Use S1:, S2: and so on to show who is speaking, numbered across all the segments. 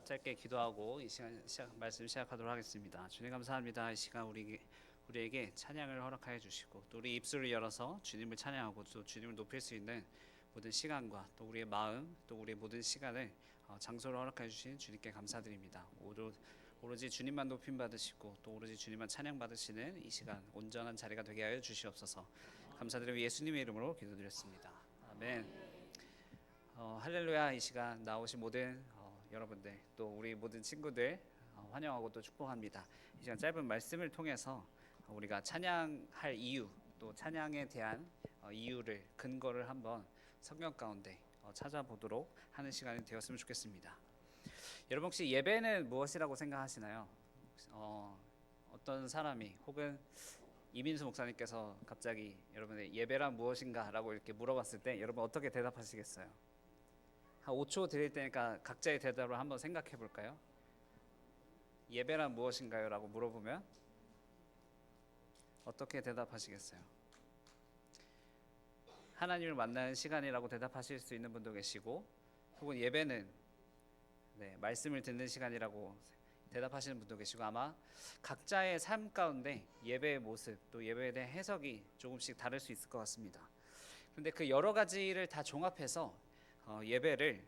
S1: 짧게 기도하고 이 시간 말씀 시작하도록 하겠습니다. 주님 감사합니다. 이 시간 우리에게 찬양을 허락하여 주시고 또 우리 입술을 열어서 주님을 찬양하고 또 주님을 높일 수 있는 모든 시간과 또 우리의 마음 또 우리의 모든 시간을 장소를 허락하여 주신 주님께 감사드립니다. 오로지 주님만 높임 받으시고 또 오로지 주님만 찬양 받으시는 이 시간 온전한 자리가 되게 하여 주시옵소서. 감사드리며 예수님의 이름으로 기도드렸습니다. 아멘. 할렐루야. 이 시간 나오신 모든 여러분들 또 우리 모든 친구들 환영하고 또 축복합니다. 이 시간 짧은 말씀을 통해서 우리가 찬양할 이유 또 찬양에 대한 이유를 근거를 한번 성경 가운데 찾아보도록 하는 시간이 되었으면 좋겠습니다. 여러분 혹시 예배는 무엇이라고 생각하시나요? 어떤 사람이 혹은 이민수 목사님께서 갑자기 여러분의 예배란 무엇인가 라고 이렇게 물어봤을 때 여러분 어떻게 대답하시겠어요? 한 5초 드릴 테니까 각자의 대답을 한번 생각해 볼까요? 예배란 무엇인가요? 라고 물어보면 어떻게 대답하시겠어요? 하나님을 만나는 시간이라고 대답하실 수 있는 분도 계시고 혹은 예배는 말씀을 듣는 시간이라고 대답하시는 분도 계시고 아마 각자의 삶 가운데 예배의 모습 또 예배에 대한 해석이 조금씩 다를 수 있을 것 같습니다. 그런데 그 여러 가지를 다 종합해서 예배를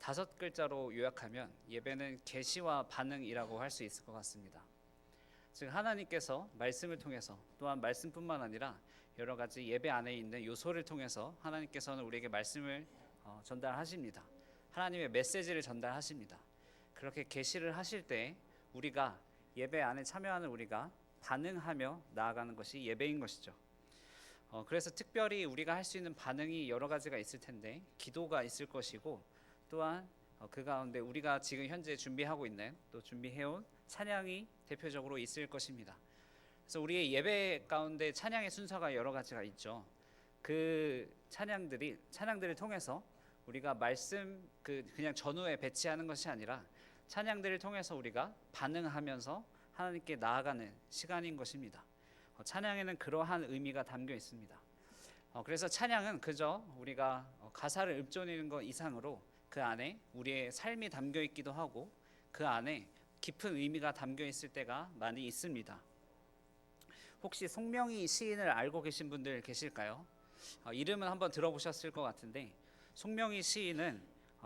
S1: 5글자로 요약하면 예배는 계시와 반응이라고 할 수 있을 것 같습니다. 즉 하나님께서 말씀을 통해서 또한 말씀뿐만 아니라 여러 가지 예배 안에 있는 요소를 통해서 하나님께서는 우리에게 말씀을 전달하십니다. 하나님의 메시지를 전달하십니다. 그렇게 계시를 하실 때 우리가 예배 안에 참여하는 우리가 반응하며 나아가는 것이 예배인 것이죠. 그래서 특별히 우리가 할 수 있는 반응이 여러 가지가 있을 텐데 기도가 있을 것이고 또한 그 가운데 우리가 지금 현재 준비하고 있는 또 준비해온 찬양이 대표적으로 있을 것입니다. 그래서 우리의 예배 가운데 찬양의 순서가 여러 가지가 있죠. 그 찬양들을 통해서 우리가 말씀 그냥 전후에 배치하는 것이 아니라 찬양들을 통해서 우리가 반응하면서 하나님께 나아가는 시간인 것입니다. 찬양에는 그러한 의미가 담겨 있습니다. 그래서 찬양은 그저 우리가 가사를 읊조리는 것 이상으로 그 안에 우리의 삶이 담겨 있기도 하고 그 안에 깊은 의미가 담겨 있을 때가 많이 있습니다. 혹시 송명희 시인을 알고 계신 분들 계실까요? 이름은 한번 들어보셨을 것 같은데 송명희 시인은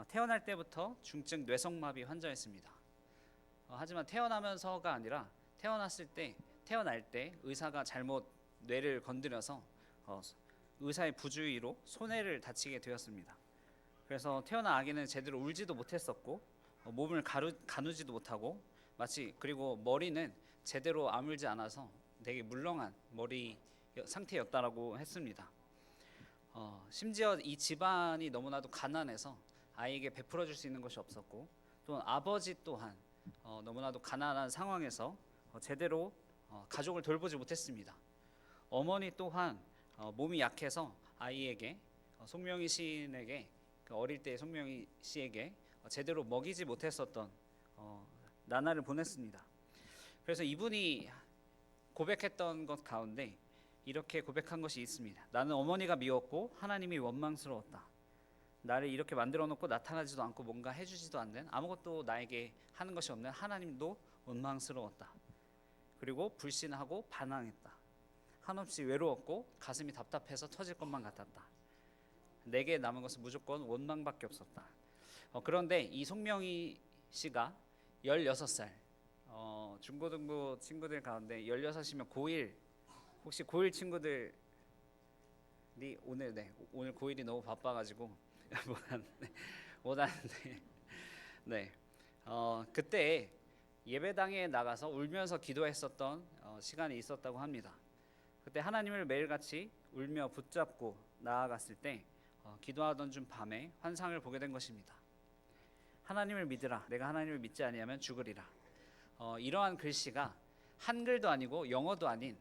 S1: 태어날 때부터 중증 뇌성마비 환자였습니다. 하지만 태어나면서가 아니라 태어날 때 의사가 잘못 뇌를 건드려서 의사의 부주의로 손해를 다치게 되었습니다. 그래서 태어난 아기는 제대로 울지도 못했었고 몸을 가누지도 못하고 그리고 머리는 제대로 아물지 않아서 되게 물렁한 머리 상태였다라고 했습니다. 심지어 이 집안이 너무나도 가난해서 아이에게 베풀어 줄 수 있는 것이 없었고 또 아버지 또한 너무나도 가난한 상황에서 제대로 가족을 돌보지 못했습니다. 어머니 또한 몸이 약해서 아이에게 송명희 시인에게 어릴 때 송명희 씨에게 제대로 먹이지 못했었던 나날을 보냈습니다. 그래서 이분이 고백했던 것 가운데 이렇게 고백한 것이 있습니다. 나는 어머니가 미웠고 하나님이 원망스러웠다. 나를 이렇게 만들어 놓고 나타나지도 않고 뭔가 해주지도 않는 아무것도 나에게 하는 것이 없는 하나님도 원망스러웠다. 그리고 불신하고 반항했다. 한없이 외로웠고 가슴이 답답해서 터질 것만 같았다. 내게 남은 것은 무조건 원망밖에 없었다. 그런데 이 송명희 씨가 16살 중고등부 친구들 가운데 16이면 고1 혹시 고1 친구들이 오늘 고1이 너무 바빠가지고 못 하는데 그때 예배당에 나가서 울면서 기도했었던 시간이 있었다고 합니다. 그때 하나님을 매일같이 울며 붙잡고 나아갔을 때 기도하던 중 밤에 환상을 보게 된 것입니다. 하나님을 믿으라. 내가 하나님을 믿지 아니하면 죽으리라. 이러한 글씨가 한글도 아니고 영어도 아닌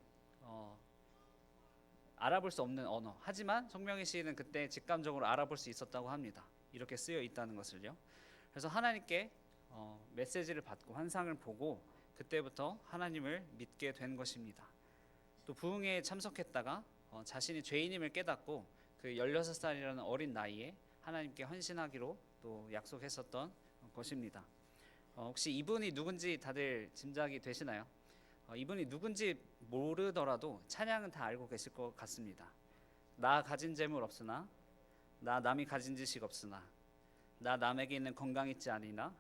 S1: 알아볼 수 없는 언어. 하지만 송명희 씨는 그때 직감적으로 알아볼 수 있었다고 합니다. 이렇게 쓰여 있다는 것을요. 그래서 하나님께 메시지를 받고 환상을 보고 그때부터 하나님을 믿게 된 것입니다. 또 부흥회에 참석했다가 자신이 죄인임을 깨닫고 그 16살이라는 어린 나이에 하나님께 헌신하기로 또 약속했었던 것입니다. 혹시 이분이 누군지 다들 짐작이 되시나요? 이분이 누군지 모르더라도 찬양은 다 알고 계실 것 같습니다. 나 가진 재물 없으나, 나 남이 가진 지식 없으나, 나 남에게 있는 건강 있지 아니나,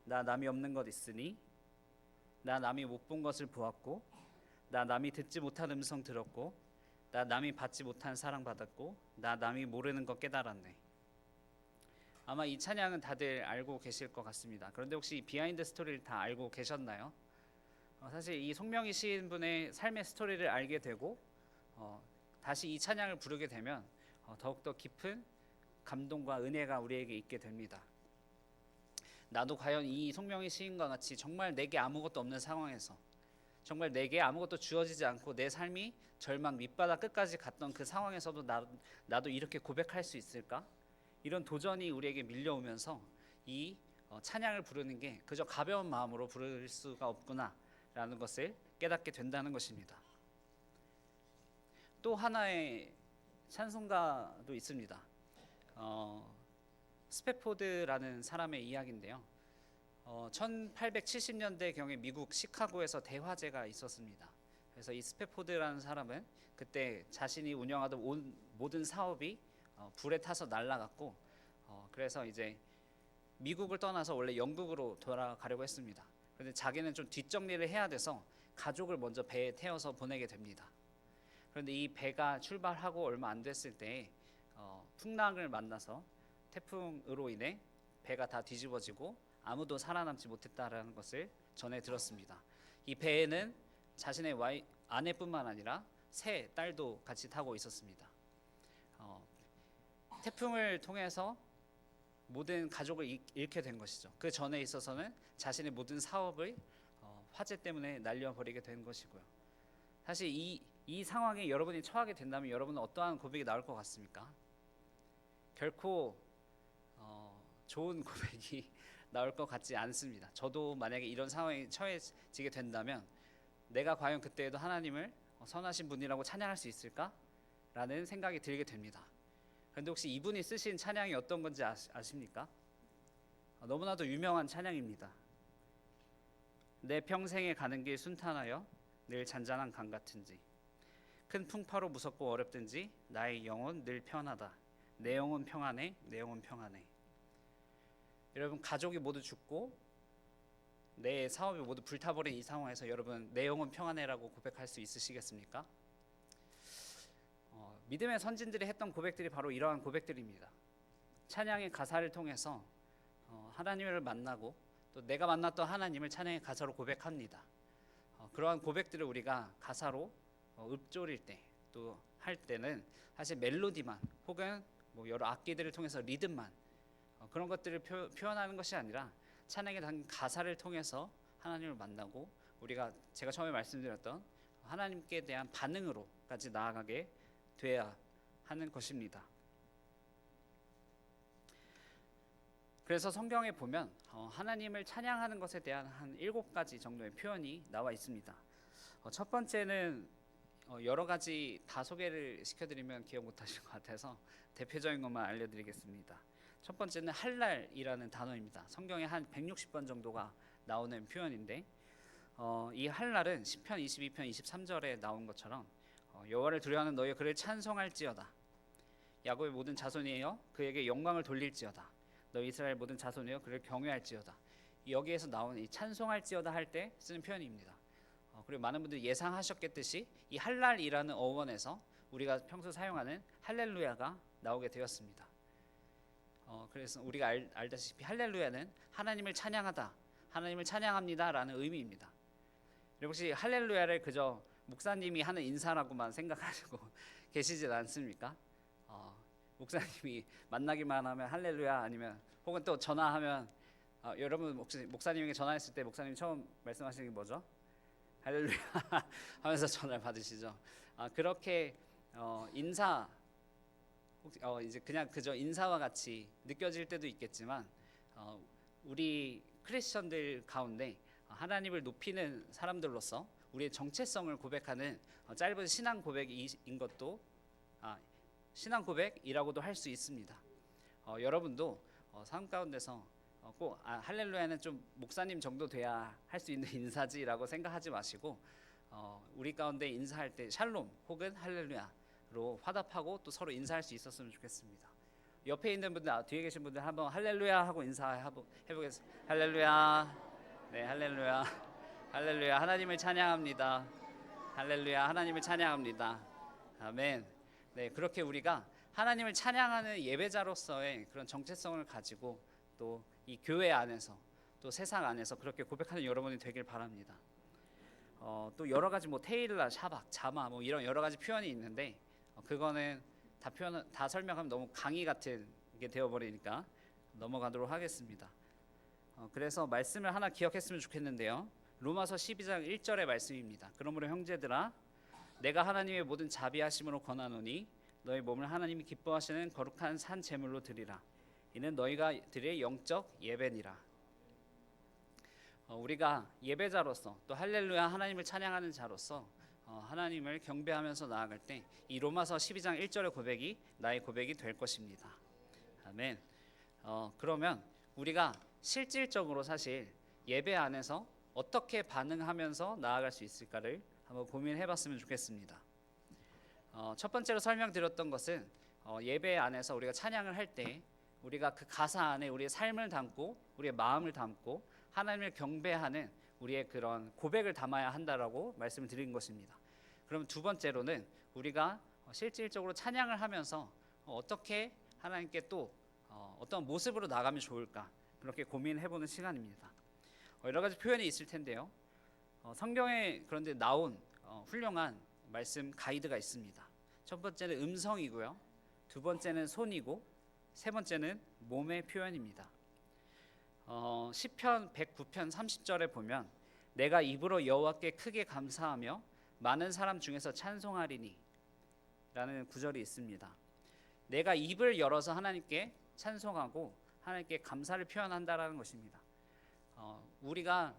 S1: 나 남이 없는 것 있으니, 나 남이 못 본 것을 보았고, 나 남이 듣지 못한 음성 들었고, 나 남이 받지 못한 사랑 받았고, 나 남이 모르는 것 깨달았네. 아마 이 찬양은 다들 알고 계실 것 같습니다. 그런데 혹시 비하인드 스토리를 다 알고 계셨나요? 사실 이 송명희 시인분의 삶의 스토리를 알게 되고 다시 이 찬양을 부르게 되면 더욱더 깊은 감동과 은혜가 우리에게 있게 됩니다. 나도 과연 이 송명희 시인과 같이 정말 내게 아무것도 없는 상황에서, 정말 내게 아무것도 주어지지 않고 내 삶이 절망 밑바닥 끝까지 갔던 그 상황에서도 나도 이렇게 고백할 수 있을까? 이런 도전이 우리에게 밀려오면서 이 찬양을 부르는 게 그저 가벼운 마음으로 부를 수가 없구나라는 것을 깨닫게 된다는 것입니다. 또 하나의 찬송가도 있습니다. 스패포드라는 사람의 이야기인데요. 1870년대경에 미국 시카고에서 대화재가 있었습니다. 그래서 이 스패포드라는 사람은 그때 자신이 운영하던 모든 사업이 불에 타서 날아갔고, 그래서 이제 미국을 떠나서 원래 영국으로 돌아가려고 했습니다. 그런데 자기는 좀 뒷정리를 해야 돼서 가족을 먼저 배에 태워서 보내게 됩니다. 그런데 이 배가 출발하고 얼마 안 됐을 때 풍랑을 만나서 태풍으로 인해 배가 다 뒤집어지고 아무도 살아남지 못했다라는 것을 전해 들었습니다. 이 배에는 자신의 아내뿐만 아니라 세 딸도 같이 타고 있었습니다. 태풍을 통해서 모든 가족을 잃게 된 것이죠. 그 전에 있어서는 자신의 모든 사업을 화재 때문에 날려버리게 된 것이고요. 사실 이 상황에 여러분이 처하게 된다면 여러분은 어떠한 고백이 나올 것 같습니까? 결코 좋은 고백이 나올 것 같지 않습니다. 저도 만약에 이런 상황에 처해지게 된다면 내가 과연 그때에도 하나님을 선하신 분이라고 찬양할 수 있을까? 라는 생각이 들게 됩니다. 그런데 혹시 이분이 쓰신 찬양이 어떤 건지 아십니까? 너무나도 유명한 찬양입니다. 내 평생에 가는 길 순탄하여 늘 잔잔한 강 같은지, 큰 풍파로 무섭고 어렵든지 나의 영혼 늘 편하다. 내 영혼 평안해, 내 영혼 평안해. 여러분, 가족이 모두 죽고 내 사업이 모두 불타버린 이 상황에서 여러분 내 영혼 평안해라고 고백할 수 있으시겠습니까? 믿음의 선진들이 했던 고백들이 바로 이러한 고백들입니다. 찬양의 가사를 통해서 하나님을 만나고 또 내가 만났던 하나님을 찬양의 가사로 고백합니다. 그러한 고백들을 우리가 가사로 읊조릴 때 또 할 때는 사실 멜로디만 혹은 여러 악기들을 통해서 리듬만 그런 것들을 표현하는 것이 아니라 찬양의 가사를 통해서 하나님을 만나고 제가 처음에 말씀드렸던 하나님께 대한 반응으로까지 나아가게 돼야 하는 것입니다. 그래서 성경에 보면 하나님을 찬양하는 것에 대한 한 7가지 정도의 표현이 나와 있습니다. 첫 번째는 여러 가지 다 소개를 시켜드리면 기억 못하실 것 같아서 대표적인 것만 알려드리겠습니다. 첫 번째는 할랄이라는 단어입니다. 성경에 한 160번 정도가 나오는 표현인데 이 할랄은 시편 22편 23절에 나온 것처럼 여호와를 두려워하는 너희의 그를 찬송할지어다. 야곱의 모든 자손이여 그에게 영광을 돌릴지어다. 너희 이스라엘 모든 자손이여 그를 경외할지어다. 여기에서 나온 이 찬송할지어다 할 때 쓰는 표현입니다. 그리고 많은 분들이 예상하셨겠듯이 이 할랄이라는 어원에서 우리가 평소 사용하는 할렐루야가 나오게 되었습니다. 그래서 우리가 알다시피 할렐루야는 하나님을 찬양하다, 하나님을 찬양합니다라는 의미입니다. 혹시 할렐루야를 그저 목사님이 하는 인사라고만 생각하시고 계시진 않습니까? 목사님이 만나기만 하면 할렐루야, 아니면 혹은 또 전화하면 여러분 혹시 목사님에게 전화했을 때 목사님이 처음 말씀하시는 게 뭐죠? 할렐루야 하면서 전화를 받으시죠. 그렇게 인사 이제 그냥 그저 인사와 같이 느껴질 때도 있겠지만 우리 크리스천들 가운데 하나님을 높이는 사람들로서 우리의 정체성을 고백하는 짧은 신앙 고백인 것도 신앙 고백이라고도 할 수 있습니다. 여러분도 삶 가운데서 할렐루야는 좀 목사님 정도 돼야 할 수 있는 인사지라고 생각하지 마시고 우리 가운데 인사할 때 샬롬 혹은 할렐루야로 화답하고 또 서로 인사할 수 있었으면 좋겠습니다. 옆에 있는 분들, 뒤에 계신 분들 한번 할렐루야 하고 인사해보겠습니다. 할렐루야. 네, 할렐루야. 할렐루야. 하나님을 찬양합니다. 할렐루야. 하나님을 찬양합니다. 아멘. 네, 그렇게 우리가 하나님을 찬양하는 예배자로서의 그런 정체성을 가지고 또 이 교회 안에서 또 세상 안에서 그렇게 고백하는 여러분이 되길 바랍니다. 또 여러 가지 뭐 테일라, 샤박, 자마 뭐 이런 여러 가지 표현이 있는데 그거는 다 설명하면 너무 강의 같은 게 되어버리니까 넘어가도록 하겠습니다. 그래서 말씀을 하나 기억했으면 좋겠는데요. 로마서 12장 1절의 말씀입니다. 그러므로 형제들아 내가 하나님의 모든 자비하심으로 권하노니 너희 몸을 하나님이 기뻐하시는 거룩한 산 제물로 드리라. 이는 너희가 드릴 영적 예배니라. 우리가 예배자로서 또 할렐루야 하나님을 찬양하는 자로서 하나님을 경배하면서 나아갈 때 이 로마서 12장 1절의 고백이 나의 고백이 될 것입니다. 아멘. 그러면 우리가 실질적으로 사실 예배 안에서 어떻게 반응하면서 나아갈 수 있을까를 한번 고민해봤으면 좋겠습니다. 첫 번째로 설명드렸던 것은 예배 안에서 우리가 찬양을 할 때 우리가 그 가사 안에 우리의 삶을 담고 우리의 마음을 담고 하나님을 경배하는 우리의 그런 고백을 담아야 한다라고 말씀을 드린 것입니다. 그럼 두 번째로는 우리가 실질적으로 찬양을 하면서 어떻게 하나님께 또 어떤 모습으로 나가면 좋을까 그렇게 고민해보는 시간입니다. 여러 가지 표현이 있을 텐데요. 성경에 그런데 나온 훌륭한 말씀 가이드가 있습니다. 첫 번째는 음성이고요. 두 번째는 손이고 세 번째는 몸의 표현입니다. 시편 109편 30절에 보면 내가 입으로 여호와께 크게 감사하며 많은 사람 중에서 찬송하리니 라는 구절이 있습니다. 내가 입을 열어서 하나님께 찬송하고 하나님께 감사를 표현한다라는 것입니다. 우리가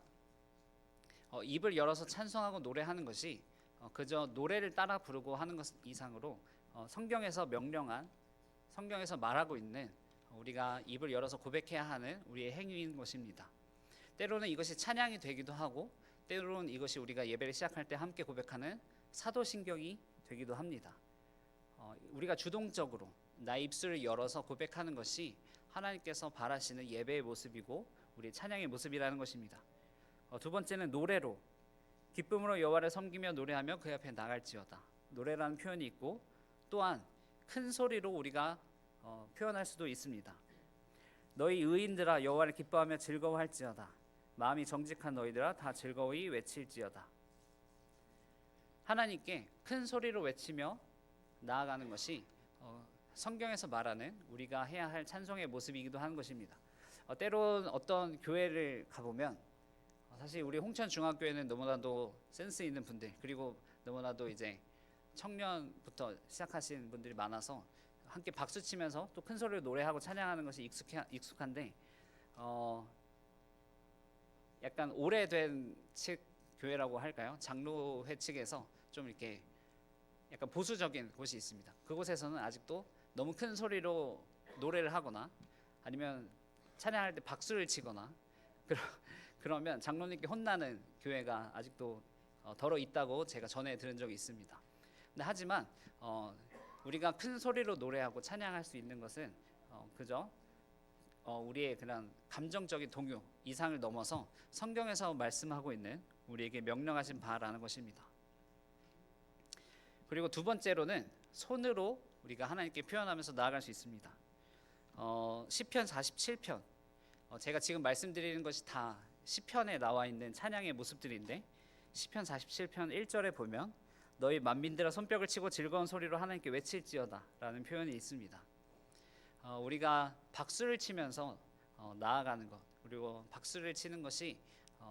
S1: 입을 열어서 찬송하고 노래하는 것이 그저 노래를 따라 부르고 하는 것 이상으로 성경에서 말하고 있는 우리가 입을 열어서 고백해야 하는 우리의 행위인 것입니다. 때로는 이것이 찬양이 되기도 하고 때로는 이것이 우리가 예배를 시작할 때 함께 고백하는 사도신경이 되기도 합니다. 우리가 주동적으로 나의 입술을 열어서 고백하는 것이 하나님께서 바라시는 예배의 모습이고 우리의 찬양의 모습이라는 것입니다. 두 번째는 노래로 기쁨으로 여호와를 섬기며 노래하며 그 앞에 나갈지어다. 노래라는 표현이 있고 또한 큰 소리로 우리가 표현할 수도 있습니다. 너희 의인들아 여호와를 기뻐하며 즐거워할지어다. 마음이 정직한 너희들아 다 즐거이 외칠지어다. 하나님께 큰 소리로 외치며 나아가는 것이 성경에서 말하는 우리가 해야 할 찬송의 모습이기도 하는 것입니다. 때론 어떤 교회를 가보면 사실 우리 홍천중학교에는 너무나도 센스 있는 분들 그리고 너무나도 이제 청년부터 시작하신 분들이 많아서 함께 박수 치면서 또 큰 소리로 노래하고 찬양하는 것이 익숙한데 약간 오래된 측 교회라고 할까요? 장로회 측에서 좀 이렇게 약간 보수적인 곳이 있습니다. 그곳에서는 아직도 너무 큰 소리로 노래를 하거나 아니면 찬양할 때 박수를 치거나 그러면 장로님께 혼나는 교회가 아직도 더러 있다고 제가 전에 들은 적이 있습니다. 근데 하지만 우리가 큰 소리로 노래하고 찬양할 수 있는 것은 그저 우리의 그런 감정적인 동요 이상을 넘어서 성경에서 말씀하고 있는 우리에게 명령하신 바라는 것입니다. 그리고 두 번째로는 손으로 우리가 하나님께 표현하면서 나아갈 수 있습니다. 시편 47편 제가 지금 말씀드리는 것이 다 시편에 나와 있는 찬양의 모습들인데 시편 47편 1절에 보면 너희 만민들아 손뼉을 치고 즐거운 소리로 하나님께 외칠지어다 라는 표현이 있습니다. 우리가 박수를 치면서 나아가는 것 그리고 박수를 치는 것이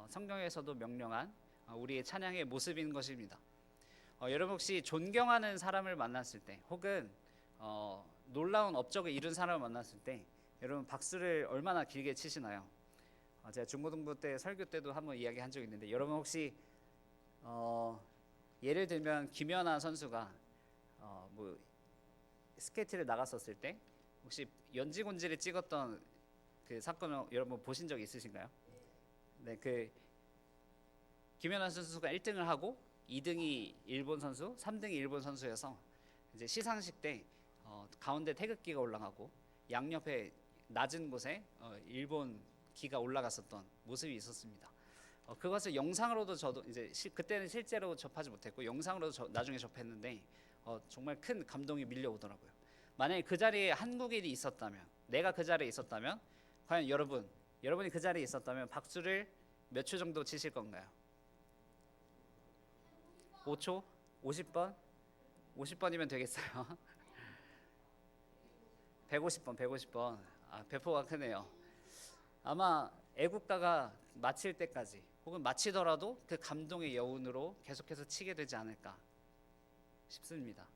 S1: 성경에서도 명령한 우리의 찬양의 모습인 것입니다. 여러분 혹시 존경하는 사람을 만났을 때 혹은 놀라운 업적을 이룬 사람을 만났을 때 여러분 박수를 얼마나 길게 치시나요? 제가 중고등부 때 설교 때도 한번 이야기한 적이 있는데 여러분 혹시 예를 들면 김연아 선수가 뭐 스케이트를 나갔었을 때 혹시 연지곤지를 찍었던 그 사건을 여러분 보신 적 있으신가요? 네, 그 김연아 선수가 1등을 하고 2등이 일본 선수, 3등이 일본 선수여서 이제 시상식 때 가운데 태극기가 올라가고 양옆에 낮은 곳에 일본 기가 올라갔었던 모습이 있었습니다. 그것을 영상으로도 저도 이제 그때는 실제로 접하지 못했고 영상으로도 나중에 접했는데 정말 큰 감동이 밀려오더라고요. 만약에 그 자리에 한국인이 있었다면, 내가 그 자리에 있었다면 과연 여러분이 그 자리에 있었다면 박수를 몇 초 정도 치실 건가요? 5초? 50번? 50번이면 되겠어요. 150번. 배포가 크네요. 아마 애국가가 마칠 때까지 혹은 마치더라도 그 감동의 여운으로 계속해서 치게 되지 않을까 싶습니다.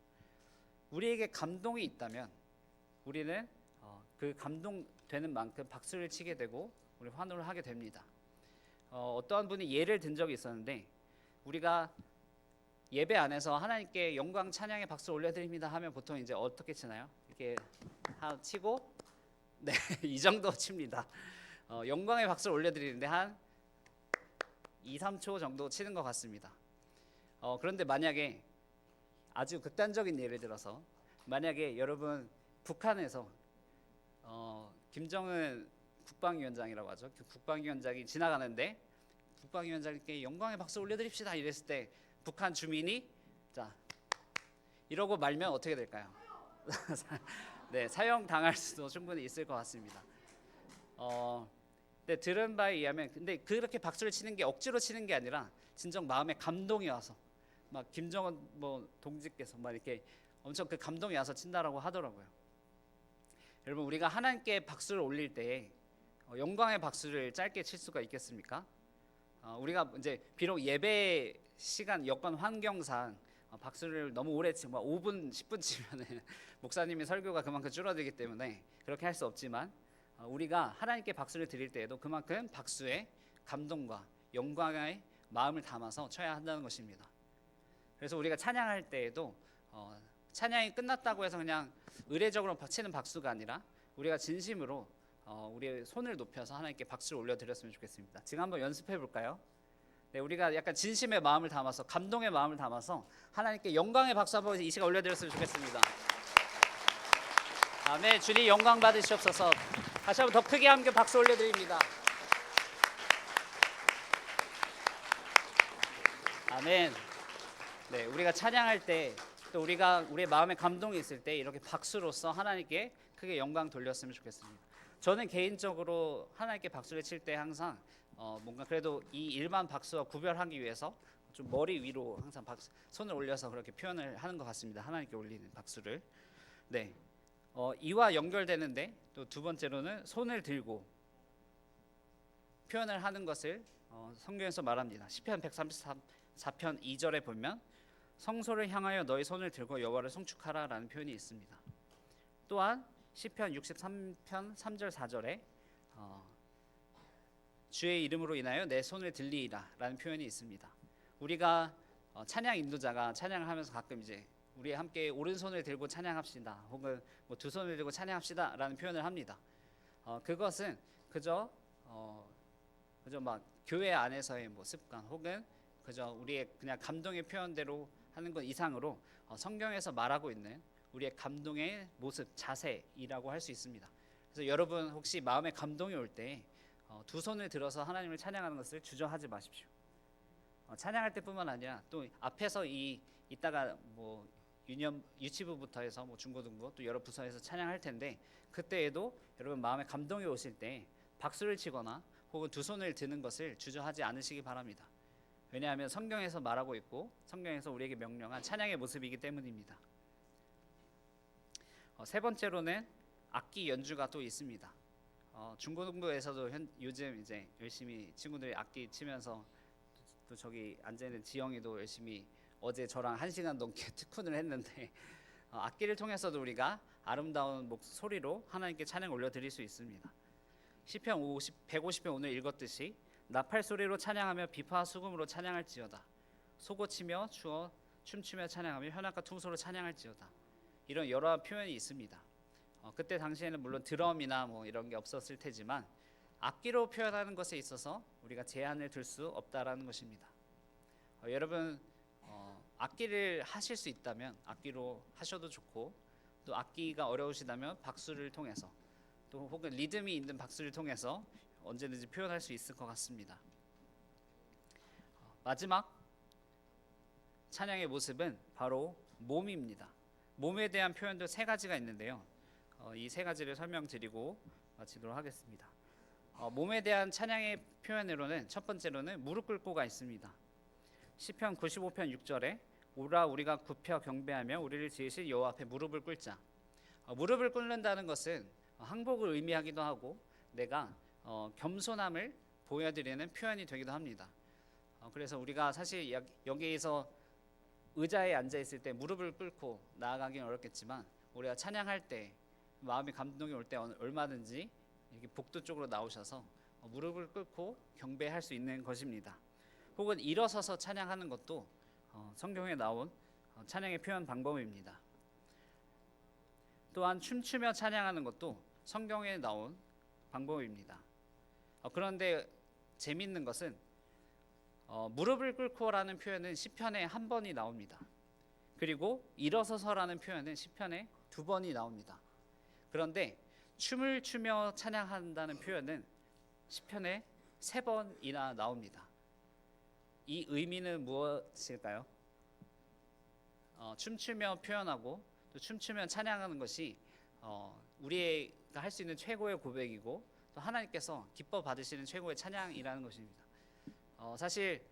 S1: 우리에게 감동이 있다면 우리는 그 감동되는 만큼 박수를 치게 되고 우리 환호를 하게 됩니다. 어떠한 분이 예를 든 적이 있었는데 우리가 예배 안에서 하나님께 영광 찬양의 박수 올려드립니다 하면 보통 이제 어떻게 치나요? 이렇게 치고 네, 이 정도 칩니다. 영광의 박수를 올려드리는데 한 2, 3초 정도 치는 것 같습니다. 그런데 만약에 아주 극단적인 예를 들어서 만약에 여러분 북한에서 김정은 국방위원장이라고 하죠. 그 국방위원장이 지나가는데 국방위원장님께 영광의 박수 올려드립시다 이랬을 때 북한 주민이 자 이러고 말면 어떻게 될까요? 네, 사형 당할 수도 충분히 있을 것 같습니다. 네, 들은 바에 의하면 근데 그렇게 박수를 치는 게 억지로 치는 게 아니라 진정 마음에 감동이 와서 막 김정은 동지께서 막 이렇게 엄청 그 감동이 와서 친다라고 하더라고요. 여러분 우리가 하나님께 박수를 올릴 때 영광의 박수를 짧게 칠 수가 있겠습니까? 우리가 이제 비록 예배 시간 여건 환경상 박수를 너무 오래 치고 5분 10분 치면은 목사님의 설교가 그만큼 줄어들기 때문에 그렇게 할 수 없지만 우리가 하나님께 박수를 드릴 때에도 그만큼 박수에 감동과 영광의 마음을 담아서 쳐야 한다는 것입니다. 그래서 우리가 찬양할 때에도 찬양이 끝났다고 해서 그냥 의례적으로 치는 박수가 아니라 우리가 진심으로 우리의 손을 높여서 하나님께 박수를 올려드렸으면 좋겠습니다. 지금 한번 연습해 볼까요? 네, 우리가 약간 진심의 마음을 담아서 감동의 마음을 담아서 하나님께 영광의 박수 한번 이 시간 올려드렸으면 좋겠습니다. 아멘. 주님 영광 받으시옵소서. 다시 한번 더 크게 함께 박수 올려드립니다. 아멘. 네, 우리가 찬양할 때 또 우리의 마음에 감동이 있을 때 이렇게 박수로서 하나님께 크게 영광 돌렸으면 좋겠습니다. 저는 개인적으로 하나님께 박수를 칠 때 항상 뭔가 그래도 이 일반 박수와 구별하기 위해서 좀 머리 위로 항상 손을 올려서 그렇게 표현을 하는 것 같습니다. 하나님께 올리는 박수를. 네, 이와 연결되는데 또 두 번째로는 손을 들고 표현을 하는 것을 성경에서 말합니다. 시편 134편 2절에 보면 성소를 향하여 너희 손을 들고 여호와를 송축하라라는 표현이 있습니다. 또한 시편 63편 3절 4절에 주의 이름으로 인하여 내 손을 들리이라라는 표현이 있습니다. 우리가 찬양 인도자가 찬양을 하면서 가끔 이제 우리 함께 오른손을 들고 찬양합시다 혹은 두 손을 들고 찬양합시다라는 표현을 합니다. 그것은 그저 막 교회 안에서의 습관 혹은 그저 우리의 그냥 감동의 표현대로 하는 것 이상으로 성경에서 말하고 있는 우리의 감동의 모습, 자세이라고 할 수 있습니다. 그래서 여러분 혹시 마음에 감동이 올 때 두 손을 들어서 하나님을 찬양하는 것을 주저하지 마십시오. 찬양할 때뿐만 아니라 또 앞에서 이따가 유치부부터 해서 중고등부 또 여러 부서에서 찬양할 텐데 그때에도 여러분 마음에 감동이 오실 때 박수를 치거나 혹은 두 손을 드는 것을 주저하지 않으시기 바랍니다. 왜냐하면 성경에서 말하고 있고 성경에서 우리에게 명령한 찬양의 모습이기 때문입니다. 세 번째로는 악기 연주가 또 있습니다. 중고등부에서도 요즘 이제 열심히 친구들이 악기 치면서 또 저기 앉아있는 지영이도 열심히 어제 저랑 1시간 넘게 특훈을 했는데 악기를 통해서도 우리가 아름다운 소리로 하나님께 찬양 올려드릴 수 있습니다. 시편 150편 오늘 읽었듯이 나팔 소리로 찬양하며 비파와 수금으로 찬양할지어다. 소고치며 춤추며 찬양하며 현악과 퉁소로 찬양할지어다. 이런 여러 표현이 있습니다. 그때 당시에는 물론 드럼이나 뭐 이런 게 없었을 테지만 악기로 표현하는 것에 있어서 우리가 제한을 둘 수 없다라는 것입니다. 여러분 악기를 하실 수 있다면 악기로 하셔도 좋고, 또 악기가 어려우시다면 박수를 통해서, 또 혹은 리듬이 있는 박수를 통해서 언제든지 표현할 수 있을 것 같습니다. 마지막 찬양의 모습은 바로 몸입니다. 몸에 대한 표현도 세 가지가 있는데요. 이 세 가지를 설명드리고 마치도록 하겠습니다. 몸에 대한 찬양의 표현으로는 첫 번째로는 무릎 꿇고가 있습니다. 시편 95편 6절에 오라 우리가 굽혀 경배하며 우리를 지으신 여호와 앞에 무릎을 꿇자. 무릎을 꿇는다는 것은 항복을 의미하기도 하고 내가 겸손함을 보여드리는 표현이 되기도 합니다. 그래서 우리가 사실 여기에서 의자에 앉아 있을 때 무릎을 꿇고 나아가기는 어렵겠지만 우리가 찬양할 때 마음의 감동이 올 때 얼마든지 이렇게 복도 쪽으로 나오셔서 무릎을 꿇고 경배할 수 있는 것입니다. 혹은 일어서서 찬양하는 것도 성경에 나온 찬양의 표현 방법입니다. 또한 춤추며 찬양하는 것도 성경에 나온 방법입니다. 그런데 재미있는 것은 무릎을 꿇고라는 표현은 시편에 한 번이 나옵니다. 그리고 일어서서라는 표현은 시편에 두 번이 나옵니다. 그런데 춤을 추며 찬양한다는 표현은 시편에 세 번이나 나옵니다. 이 의미는 무엇일까요? 춤추며 표현하고 또 춤추며 찬양하는 것이 우리가 할 수 있는 최고의 고백이고 또 하나님께서 기뻐 받으시는 최고의 찬양이라는 것입니다. 사실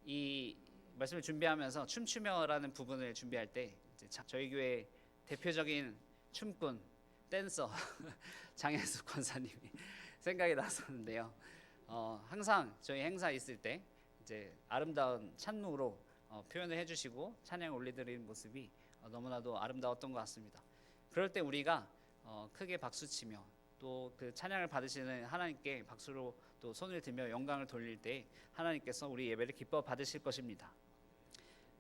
S1: 이 말씀을 준비하면서 춤추며라는 부분을 준비할 때 저희 교회 대표적인 춤꾼 댄서 장혜숙 권사님이 생각이 났었는데요. 항상 저희 행사 있을 때 이제 아름다운 찬무로 표현을 해주시고 찬양을 올려드리는 모습이 너무나도 아름다웠던 것 같습니다. 그럴 때 우리가 크게 박수치며 또 그 찬양을 받으시는 하나님께 박수로 또 손을 들며 영광을 돌릴 때 하나님께서 우리 예배를 기뻐 받으실 것입니다.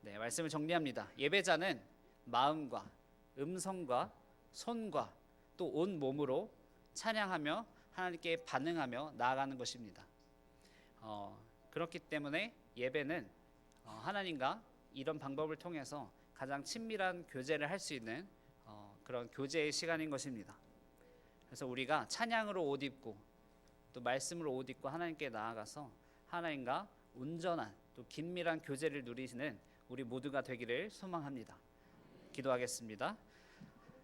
S1: 네, 말씀을 정리합니다. 예배자는 마음과 음성과 손과 또 온 몸으로 찬양하며 하나님께 반응하며 나아가는 것입니다. 그렇기 때문에 예배는 하나님과 이런 방법을 통해서 가장 친밀한 교제를 할 수 있는 그런 교제의 시간인 것입니다. 그래서 우리가 찬양으로 옷 입고 또 말씀으로 옷 입고 하나님께 나아가서 하나님과 온전한 또 긴밀한 교제를 누리시는 우리 모두가 되기를 소망합니다. 기도하겠습니다.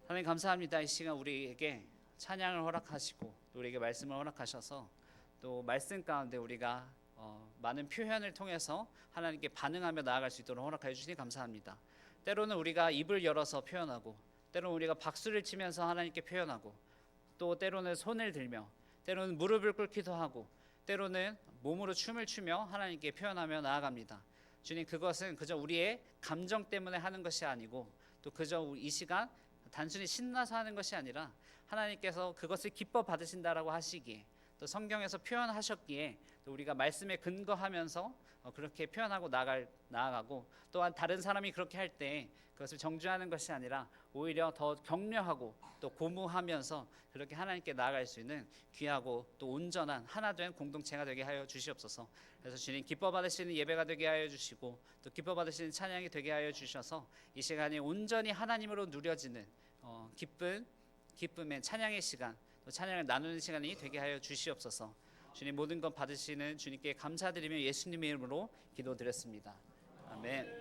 S1: 하나님 감사합니다. 이 시간 우리에게 찬양을 허락하시고 또 우리에게 말씀을 허락하셔서 또 말씀 가운데 우리가 많은 표현을 통해서 하나님께 반응하며 나아갈 수 있도록 허락해 주시니 감사합니다. 때로는 우리가 입을 열어서 표현하고 때로는 우리가 박수를 치면서 하나님께 표현하고 또 때로는 손을 들며 때로는 무릎을 꿇기도 하고 때로는 몸으로 춤을 추며 하나님께 표현하며 나아갑니다. 주님, 그것은 그저 우리의 감정 때문에 하는 것이 아니고 또 그저 이 시간 단순히 신나서 하는 것이 아니라 하나님께서 그것을 기뻐 받으신다라고 하시기에 또 성경에서 표현하셨기에 또 우리가 말씀에 근거하면서 그렇게 표현하고 나아가고 또한 다른 사람이 그렇게 할 때 그것을 정죄하는 것이 아니라 오히려 더 격려하고 또 고무하면서 그렇게 하나님께 나아갈 수 있는 귀하고 또 온전한 하나 된 공동체가 되게 하여 주시옵소서. 그래서 주님 기뻐 받으시는 예배가 되게 하여 주시고 또 기뻐 받으시는 찬양이 되게 하여 주셔서 이 시간에 온전히 하나님으로 누려지는 기쁨의 찬양의 시간, 또 찬양을 나누는 시간이 되게 하여 주시옵소서. 주님 모든 것 받으시는 주님께 감사드리며 예수님의 이름으로 기도드렸습니다. 아멘.